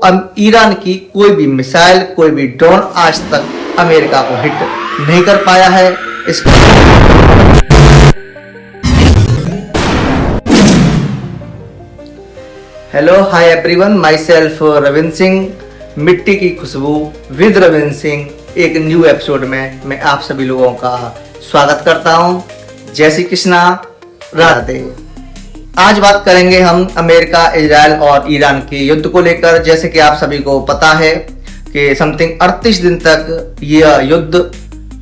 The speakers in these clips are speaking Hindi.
ईरान की कोई भी मिसाइल, कोई भी ड्रोन आज तक अमेरिका को हिट नहीं कर पाया है। इसका hello hi everyone, my self Ravindra Singh, मिट्टी की खुशबू विद रविंद्र सिंह। एक न्यू एपिसोड में मैं आप सभी लोगों का स्वागत करता हूं। जय श्री कृष्णा, राधे। आज बात करेंगे हम अमेरिका, इजराइल और ईरान के युद्ध को लेकर। जैसे कि आप सभी को पता है कि समथिंग 38 दिन तक यह युद्ध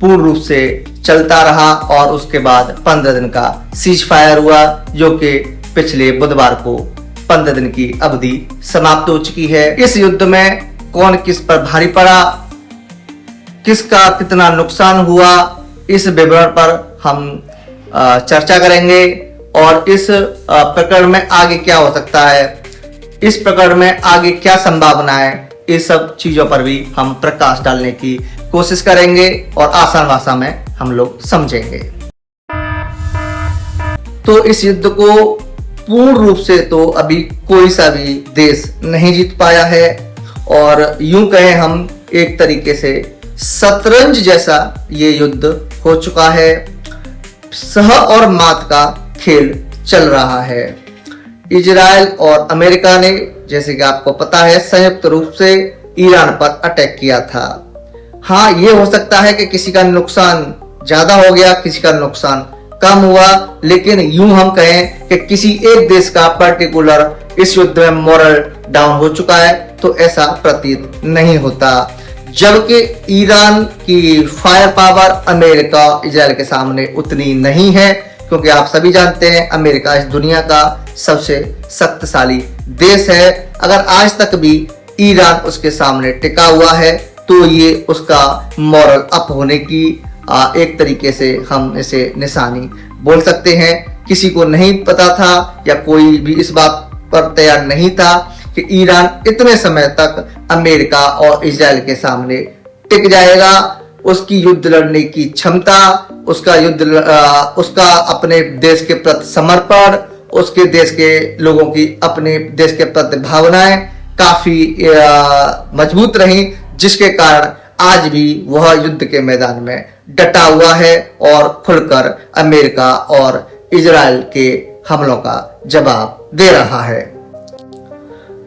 पूर्ण रूप से चलता रहा और उसके बाद 15 दिन का सीज फायर हुआ, जो कि पिछले बुधवार को 15 दिन की अवधि समाप्त हो चुकी है। इस युद्ध में कौन किस पर भारी पड़ा, किसका कितना नुकसान हुआ, इस विवरण पर हम चर्चा करेंगे और इस प्रकरण में आगे क्या हो सकता है, इस प्रकरण में आगे क्या संभावना है, इस सब चीजों पर भी हम प्रकाश डालने की कोशिश करेंगे और आसान भाषा में हम लोग समझेंगे। तो इस युद्ध को पूर्ण रूप से तो अभी कोई सा भी देश नहीं जीत पाया है और यूं कहें हम एक तरीके से शतरंज जैसा ये युद्ध हो चुका है। सह और मात का खेल चल रहा है। इजराइल और अमेरिका ने, जैसे कि आपको पता है, संयुक्त रूप से ईरान पर अटैक किया था। हाँ, ये हो सकता है कि किसी का नुकसान ज्यादा हो गया, किसी का नुकसान कम हुआ, लेकिन यूं हम कहें कि किसी एक देश का पर्टिकुलर इस युद्ध में मोरल डाउन हो चुका है, तो ऐसा प्रतीत नहीं होता। जबकि ईरान की फायर पावर अमेरिका, इजराइल के सामने उतनी नहीं है, क्योंकि आप सभी जानते हैं अमेरिका इस दुनिया का सबसे शक्तिशाली देश है। अगर आज तक भी ईरान उसके सामने टिका हुआ है तो ये उसका मॉरल अप होने की एक तरीके से हम इसे निशानी बोल सकते हैं। किसी को नहीं पता था या कोई भी इस बात पर तैयार नहीं था कि ईरान इतने समय तक अमेरिका और इजराइल के सामने टिक जाएगा। उसकी युद्ध लड़ने की क्षमता, उसका अपने देश के प्रति समर्पण, उसके देश के लोगों की अपने देश के प्रति भावनाएं काफी मजबूत रही, जिसके कारण आज भी वह युद्ध के मैदान में डटा हुआ है और खुलकर अमेरिका और इजराइल के हमलों का जवाब दे रहा है।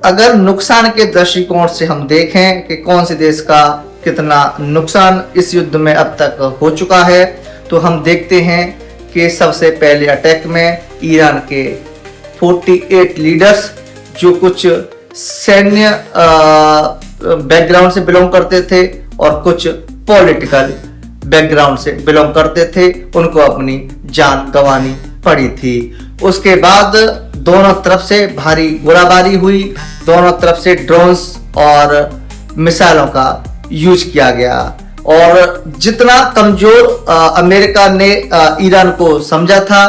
अगर नुकसान के दृष्टिकोण से हम देखें कि कौन से देश का कितना नुकसान इस युद्ध में अब तक हो चुका है, तो हम देखते हैं कि सबसे पहले अटैक में ईरान के 48 लीडर्स, जो कुछ सैन्य बैकग्राउंड से बिलोंग करते थे और कुछ पॉलिटिकल बैकग्राउंड से बिलोंग करते थे, उनको अपनी जान गंवानी पड़ी थी। उसके बाद दोनों तरफ से भारी गोलाबारी हुई, दोनों तरफ से ड्रोन्स और मिसाइलों का यूज किया गया और जितना कमजोर अमेरिका ने ईरान को समझा था,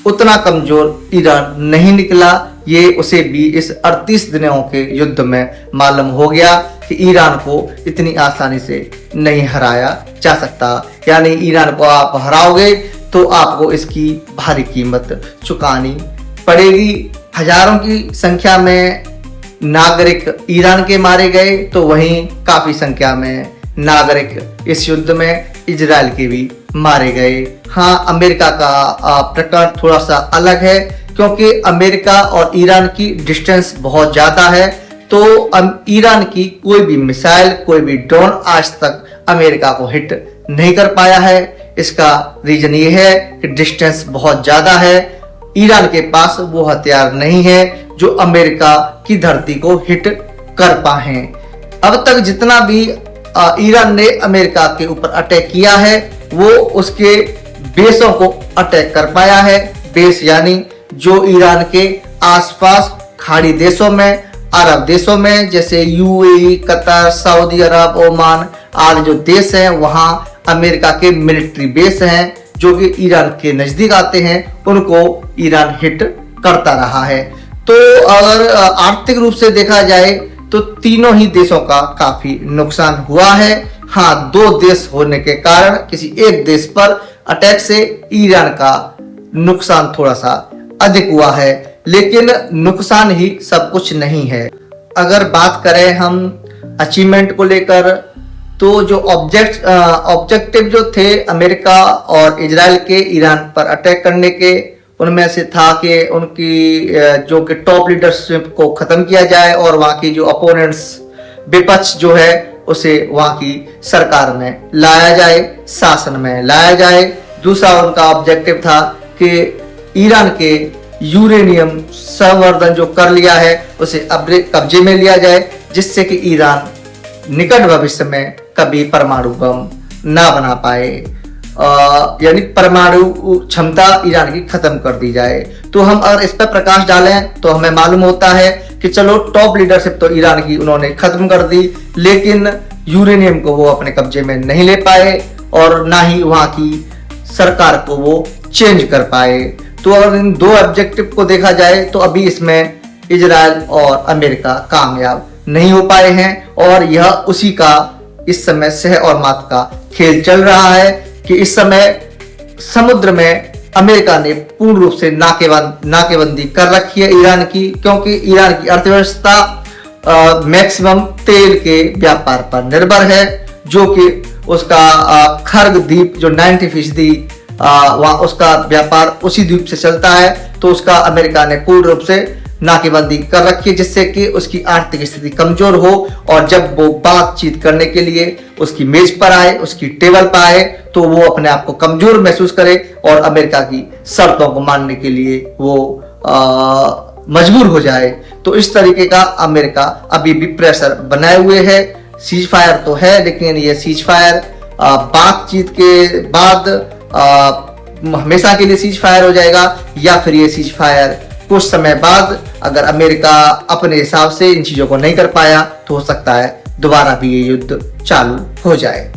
उतना कमजोर ईरान नहीं निकला। ये उसे भी इस 38 दिनों के युद्ध में मालूम हो गया कि ईरान को इतनी आसानी से नहीं हराया जा सकता। यानी ईरान को आप हराओगे तो आपको इसकी भारी कीमत चुकानी पड़ेगी। हजारों की संख्या में नागरिक ईरान के मारे गए, तो वहीं काफी संख्या में नागरिक इस युद्ध में इजराइल के भी मारे गए। हाँ, अमेरिका का प्रकरण थोड़ा सा अलग है, क्योंकि अमेरिका और ईरान की डिस्टेंस बहुत ज्यादा है। तो ईरान की कोई भी मिसाइल, कोई भी ड्रोन आज तक अमेरिका को हिट नहीं कर पाया है। इसका रीजन ये है कि डिस्टेंस बहुत ज्यादा है। ईरान के पास वो हथियार नहीं है जो अमेरिका की धरती को हिट कर पाए। अब तक जितना भी ईरान ने अमेरिका के ऊपर अटैक किया है, वो उसके बेसों को अटैक कर पाया है। बेस यानी जो ईरान के आसपास खाड़ी देशों में, अरब देशों में, जैसे यूएई, कतर, सऊदी अरब, ओमान आदि जो देश हैं, वहां अमेरिका के मिलिट्री बेस हैं जो कि ईरान के नजदीक आते हैं, उनको ईरान हिट करता रहा है। तो अगर आर्थिक रूप से देखा जाए तो तीनों ही देशों का काफी नुकसान हुआ है। हाँ, दो देश होने के कारण किसी एक देश पर अटैक से ईरान का नुकसान थोड़ा सा अधिक हुआ है, लेकिन नुकसान ही सब कुछ नहीं है। अगर बात करें हम अचीवमेंट को लेकर, तो जो ऑब्जेक्टिव जो थे अमेरिका और इजराइल के ईरान पर अटैक करने के, उनमें से था कि उनकी जो कि टॉप लीडरशिप को खत्म किया जाए और वहां की जो अपोनेंट्स, विपक्ष जो है उसे वहां की सरकार में लाया जाए, शासन में लाया जाए। दूसरा उनका ऑब्जेक्टिव था कि ईरान के यूरेनियम संवर्धन जो कर लिया है उसे कब्जे में लिया जाए, जिससे कि ईरान निकट भविष्य में कभी परमाणु बम ना बना पाए, यानी परमाणु क्षमता ईरान की खत्म कर दी जाए। तो हम अगर इस पर प्रकाश डालें तो हमें मालूम होता है कि चलो टॉप लीडरशिप तो ईरान की उन्होंने खत्म कर दी, लेकिन यूरेनियम को वो अपने कब्जे में नहीं ले पाए और ना ही वहां की सरकार को वो चेंज कर पाए। तो अगर इन दो ऑब्जेक्टिव को देखा जाए तो अभी इसमें इजराइल और अमेरिका कामयाब नहीं हो पाए हैं और यह उसी का इस समय सह और मात का खेल चल रहा है कि इस समय समुद्र में अमेरिका ने पूर्ण रूप से नाकेबंदी कर रखी है ईरान की, क्योंकि ईरान की अर्थव्यवस्था मैक्सिमम तेल के व्यापार पर निर्भर है, जो कि उसका खर्ग द्वीप जो 90% वहाँ उसका व्यापार उसी द्वीप से चलता है। तो उसका अमेरिका ने पूर्ण रूप से नाकेबंदी कर रखी है, जिससे कि उसकी आर्थिक स्थिति कमजोर हो और जब वो बातचीत करने के लिए उसकी मेज पर आए, उसकी टेबल पर आए, तो वो अपने आप को कमजोर महसूस करे और अमेरिका की शर्तों को मानने के लिए वो मजबूर हो जाए। तो इस तरीके का अमेरिका अभी भी प्रेशर बनाए हुए है। सीज फायर तो है, लेकिन ये सीज फायर बातचीत के बाद हमेशा के लिए सीज फायर हो जाएगा, या फिर ये सीज फायर कुछ समय बाद अगर अमेरिका अपने हिसाब से इन चीजों को नहीं कर पाया तो हो सकता है दोबारा भी ये युद्ध चालू हो जाए।